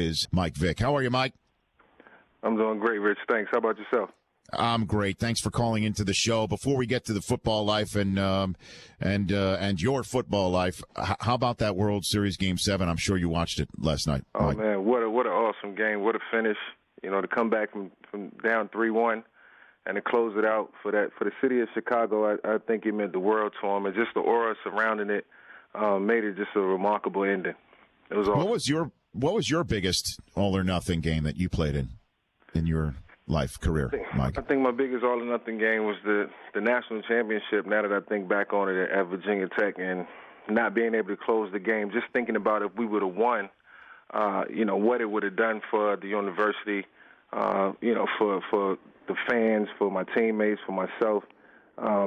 is Mike Vick. How are you, Mike? I'm doing great, Rich. Thanks. How about yourself? I'm great. Thanks for calling into the show. Before we get to the football life and your football life, how about that World Series Game 7? I'm sure you watched it last night. Oh, Mike. Man, what an awesome game. What a finish. You know, to come back from down 3-1 and to close it out for the city of Chicago, I think it meant the world to them. And just the aura surrounding it made it just a remarkable ending. It was awesome. What was your biggest all-or-nothing game that you played in your career, Mike? I think my biggest all-or-nothing game was the national championship, now that I think back on it at Virginia Tech, and not being able to close the game, just thinking about if we would have won, what it would have done for the university, for the fans, for my teammates, for myself. I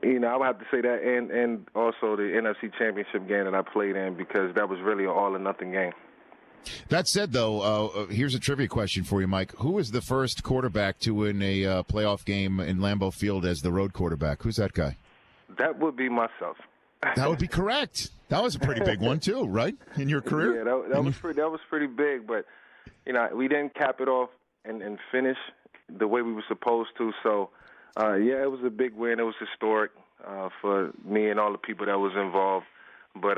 would have to say that, and also the NFC championship game that I played in, because that was really an all-or-nothing game. That said, though, here's a trivia question for you, Mike. Who was the first quarterback to win a playoff game in Lambeau Field as the road quarterback? Who's that guy? That would be myself. That would be correct. That was a pretty big one, too, right, in your career? Yeah, that was pretty big, but we didn't cap it off and finish the way we were supposed to. So, it was a big win. It was historic for me and all the people that was involved. But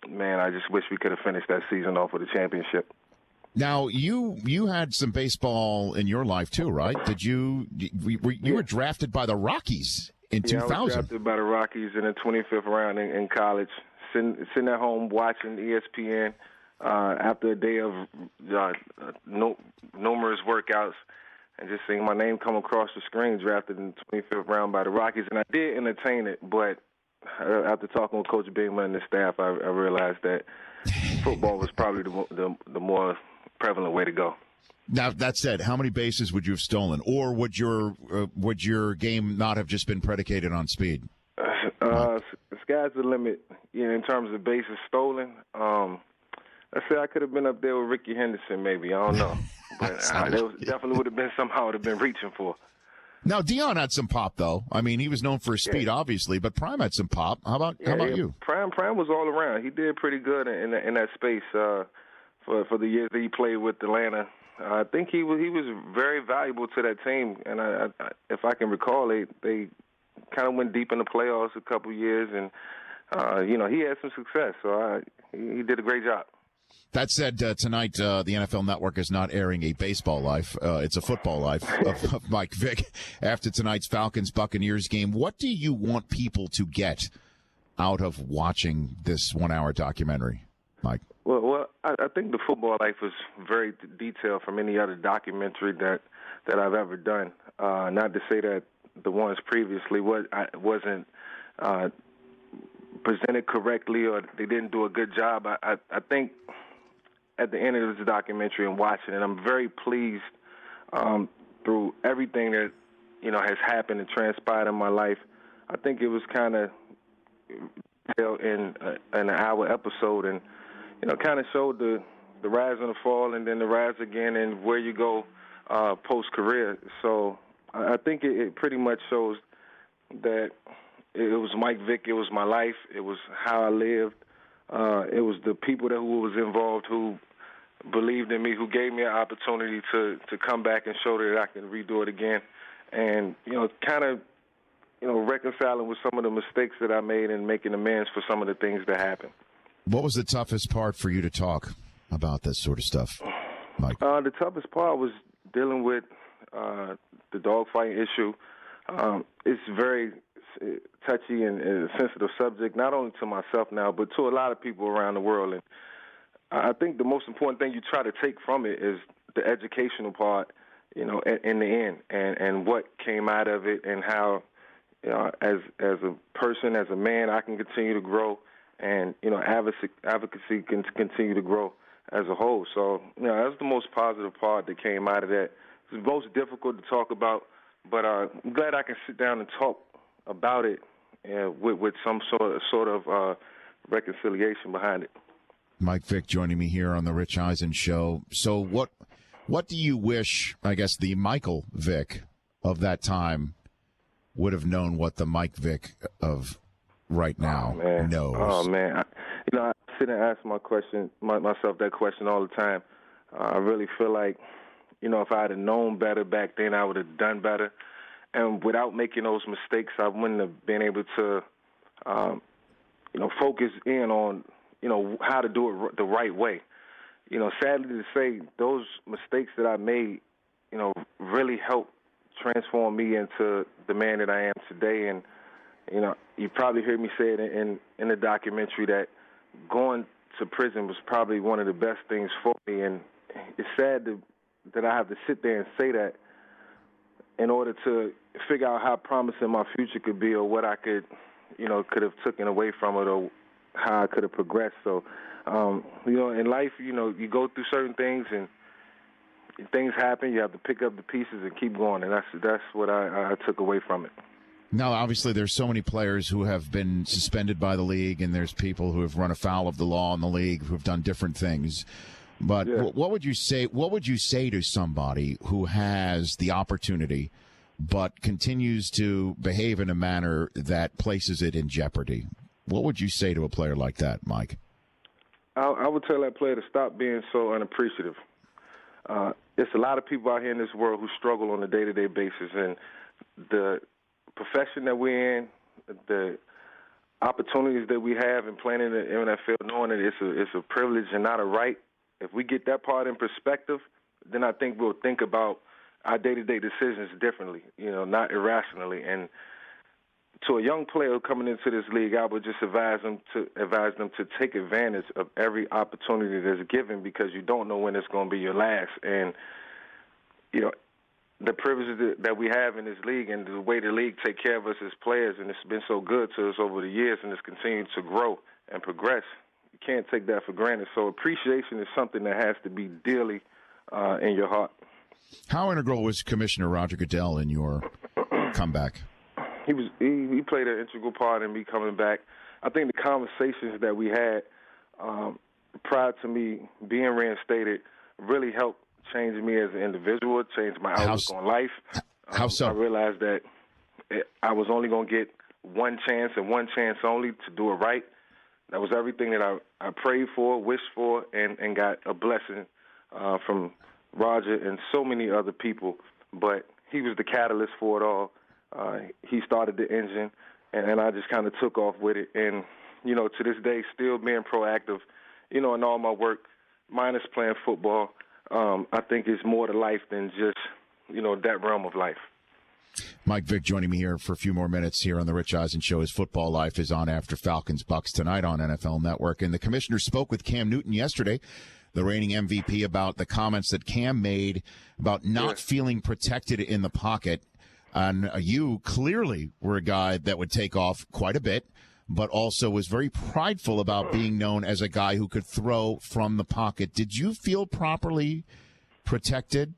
man, I just wish we could have finished that season off with a championship. Now, you had some baseball in your life too, right? Did you were drafted by the Rockies in 2000? I was drafted by the Rockies in the 25th round in college, sitting at home watching ESPN after a day of numerous workouts, and just seeing my name come across the screen, drafted in the 25th round by the Rockies. And I did entertain it, but after talking with Coach Bingman and the staff, I realized that football was probably the more prevalent way to go. Now, that said, how many bases would you have stolen, or would your game not have just been predicated on speed? The sky's the limit. In terms of bases stolen, I say I could have been up there with Ricky Henderson, maybe. I don't know, but definitely would have been something I would have been reaching for. Now, Dion had some pop, though. I mean, he was known for his speed, obviously, but Prime had some pop. How about you? Prime was all around. He did pretty good in that space for the years that he played with Atlanta. I think he was very valuable to that team, and I if I can recall, they kind of went deep in the playoffs a couple years, and he had some success. So he did a great job. That said, tonight the NFL Network is not airing a baseball life. It's a football life of Mike Vick after tonight's Falcons-Buccaneers game. What do you want people to get out of watching this 1-hour documentary, Mike? Well, I think the football life was very detailed from any other documentary that I've ever done. Not to say that the ones previously wasn't presented correctly or they didn't do a good job. I think at the end of this documentary and watching it, I'm very pleased through everything that has happened and transpired in my life. I think it was kind of in an hour episode, and kind of showed the rise and the fall, and then the rise again, and where you go post career. So I think it pretty much shows that it was Mike Vick. It was my life. It was how I lived. It was the people who was involved who believed in me, who gave me an opportunity to come back and show that I can redo it again. And, kind of, reconciling with some of the mistakes that I made and making amends for some of the things that happened. What was the toughest part for you to talk about this sort of stuff, Mike? The toughest part was dealing with the dogfight issue. It's very touchy and a sensitive subject, not only to myself now, but to a lot of people around the world. And I think the most important thing you try to take from it is the educational part, in the end, and what came out of it, and how, as a person, as a man, I can continue to grow, and advocacy can continue to grow as a whole. So, that's the most positive part that came out of that. It's most difficult to talk about, but I'm glad I can sit down and talk about it with some sort of reconciliation behind it. Mike Vick joining me here on the Rich Eisen Show. So what do you wish, I guess, the Michael Vick of that time would have known what the Mike Vick of right now knows? Oh, man. I sit and ask myself that question all the time. I really feel like, if I had known better back then, I would have done better. And without making those mistakes, I wouldn't have been able to, focus in on, how to do it the right way. Sadly to say, those mistakes that I made, really helped transform me into the man that I am today. And, you probably heard me say it in the documentary that going to prison was probably one of the best things for me. And it's sad that I have to sit there and say that in order to figure out how promising my future could be, or what I could have taken away from it, or how I could have progressed. So, in life, you go through certain things and things happen. You have to pick up the pieces and keep going, and that's what I took away from it. Now, obviously, there's so many players who have been suspended by the league, and there's people who have run afoul of the law in the league who have done different things. But yeah. What would you say? What would you say to somebody who has the opportunity but continues to behave in a manner that places it in jeopardy? What would you say to a player like that, Mike? I would tell that player to stop being so unappreciative. There's a lot of people out here in this world who struggle on a day-to-day basis, and the profession that we're in, the opportunities that we have in playing in the NFL, knowing that it's a privilege and not a right. If we get that part in perspective, then I think we'll think about our day-to-day decisions differently, not irrationally. And to a young player coming into this league, I would just advise them to take advantage of every opportunity that's given, because you don't know when it's going to be your last. And the privileges that we have in this league and the way the league take care of us as players, and it's been so good to us over the years, and it's continued to grow and progress. You can't take that for granted. So appreciation is something that has to be dearly in your heart. How integral was Commissioner Roger Goodell in your comeback? He played an integral part in me coming back. I think the conversations that we had prior to me being reinstated really helped change me as an individual, change my outlook on life. How so? I realized that I was only going to get one chance and one chance only to do it right. That was everything that I prayed for, wished for, and got a blessing from Roger and so many other people. But he was the catalyst for it all. He started the engine, and I just kind of took off with it. And, to this day, still being proactive, in all my work, minus playing football, I think it's more to life than just, that realm of life. Mike Vick joining me here for a few more minutes here on the Rich Eisen Show. His football life is on after Falcons-Bucks tonight on NFL Network. And the commissioner spoke with Cam Newton yesterday, the reigning MVP, about the comments that Cam made about not feeling protected in the pocket. And you clearly were a guy that would take off quite a bit, but also was very prideful about being known as a guy who could throw from the pocket. Did you feel properly protected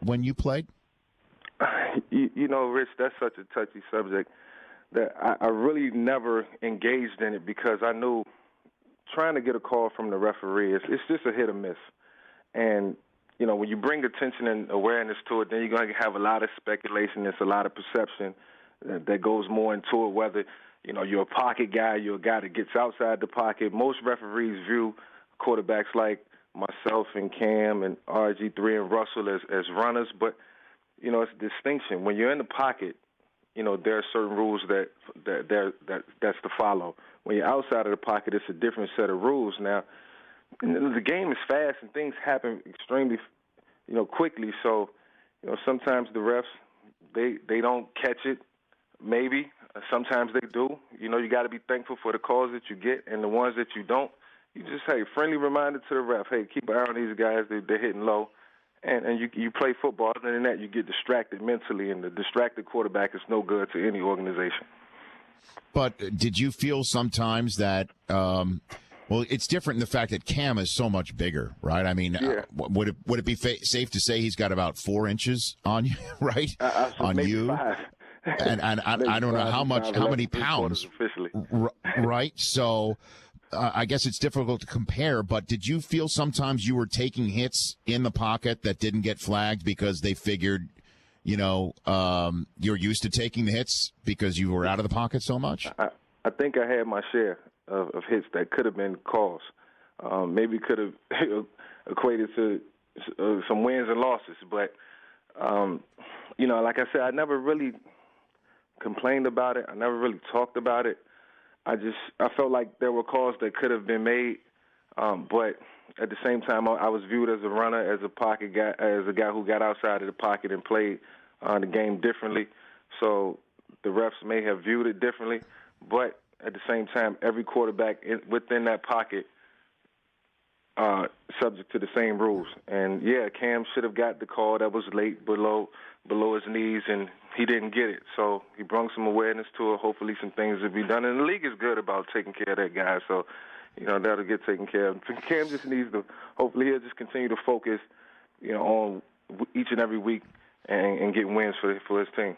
when you played? Rich, that's such a touchy subject that I really never engaged in it, because I knew trying to get a call from the referee, it's just a hit or miss. And, when you bring attention and awareness to it, then you're going to have a lot of speculation. There's a lot of perception that goes more into it, whether, you're a pocket guy, you're a guy that gets outside the pocket. Most referees view quarterbacks like myself and Cam and RG3 and Russell as runners, but it's a distinction. When you're in the pocket, there are certain rules that's to follow. When you're outside of the pocket, it's a different set of rules. Now, the game is fast and things happen extremely, quickly. So, sometimes the refs they don't catch it. Maybe sometimes they do. You got to be thankful for the calls that you get, and the ones that you don't, you just friendly reminder to the ref. Hey, keep an eye on these guys. They're hitting low. And you play football. Other than that, you get distracted mentally, and the distracted quarterback is no good to any organization. But did you feel sometimes that, it's different in the fact that Cam is so much bigger, right? I mean, would it be safe to say he's got about 4 inches on you, right? On you? 5. And I don't know how many pounds, right? So I guess it's difficult to compare, but did you feel sometimes you were taking hits in the pocket that didn't get flagged because they figured, you're used to taking the hits because you were out of the pocket so much? I think I had my share of hits that could have been calls. Maybe could have equated to, some wins and losses. But, like I said, I never really complained about it. I never really talked about it. I felt like there were calls that could have been made, but at the same time, I was viewed as a runner, as a pocket guy, as a guy who got outside of the pocket and played the game differently. So the refs may have viewed it differently, but at the same time, every quarterback within that pocket subject to the same rules. And yeah, Cam should have got the call that was late below his knees, and he didn't get it. So he brought some awareness to it. Hopefully some things will be done. And the league is good about taking care of that guy. So, that'll get taken care of. Cam just needs to, hopefully he'll just continue to focus, on each and every week and get wins for his team.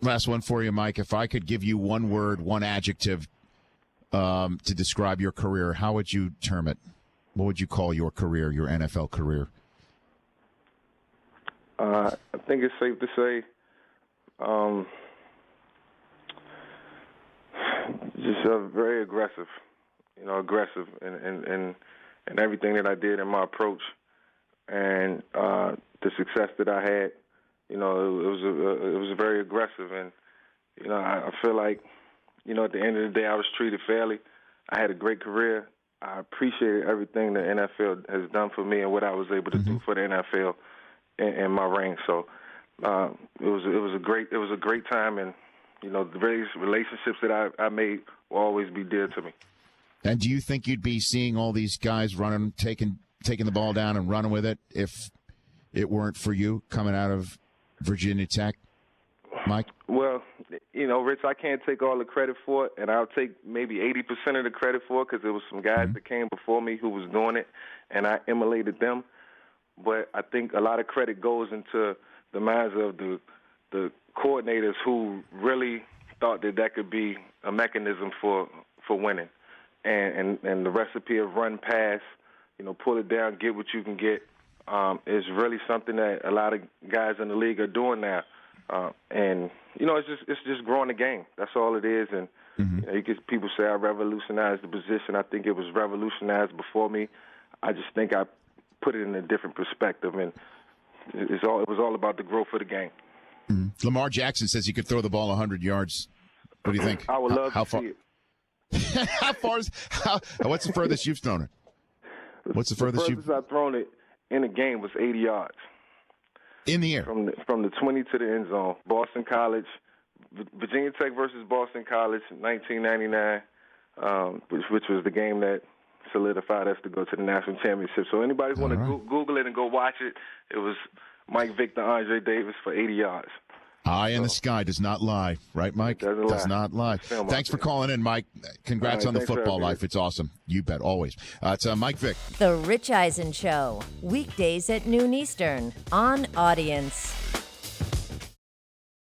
Last one for you, Mike. If I could give you one word, one adjective to describe your career, how would you term it? What would you call your career, your NFL career? I think it's safe to say just very aggressive, aggressive in everything that I did in my approach, and the success that I had. It was very aggressive, and I feel like at the end of the day I was treated fairly. I had a great career. I appreciated everything the NFL has done for me and what I was able to do for the NFL in my reign. So it was a great time, and the various relationships that I made will always be dear to me. And do you think you'd be seeing all these guys running, taking the ball down and running with it if it weren't for you coming out of Virginia Tech, Mike? Well, Rich, I can't take all the credit for it, and I'll take maybe 80% of the credit for it because there was some guys that came before me who was doing it, and I emulated them. But I think a lot of credit goes into the minds of the coordinators who really thought that could be a mechanism for winning, and the recipe of run, pass, pull it down, get what you can get, is really something that a lot of guys in the league are doing now. And it's just growing the game. That's all it is. And people say I revolutionized the position. I think it was revolutionized before me. I just think I put it in a different perspective, and it was all about the growth of the game. Lamar Jackson says he could throw the ball 100 yards. What do you think? I would love to see it. How far what's the furthest you've thrown it? What's the furthest I've thrown it in a game was 80 yards. In the air? From the 20 to the end zone. Boston College, Virginia Tech versus Boston College in 1999, which was the game that solidified us to go to the national championship. So anybody want to Google it and go watch it, it was Mike Vick to Andre Davis for 80 yards. Eye in the sky does not lie, right, Mike? Does not lie. Thanks for calling in, Mike. Congrats on the football life. It's awesome. You bet, always. It's Mike Vick. The Rich Eisen Show, weekdays at noon Eastern on Audience.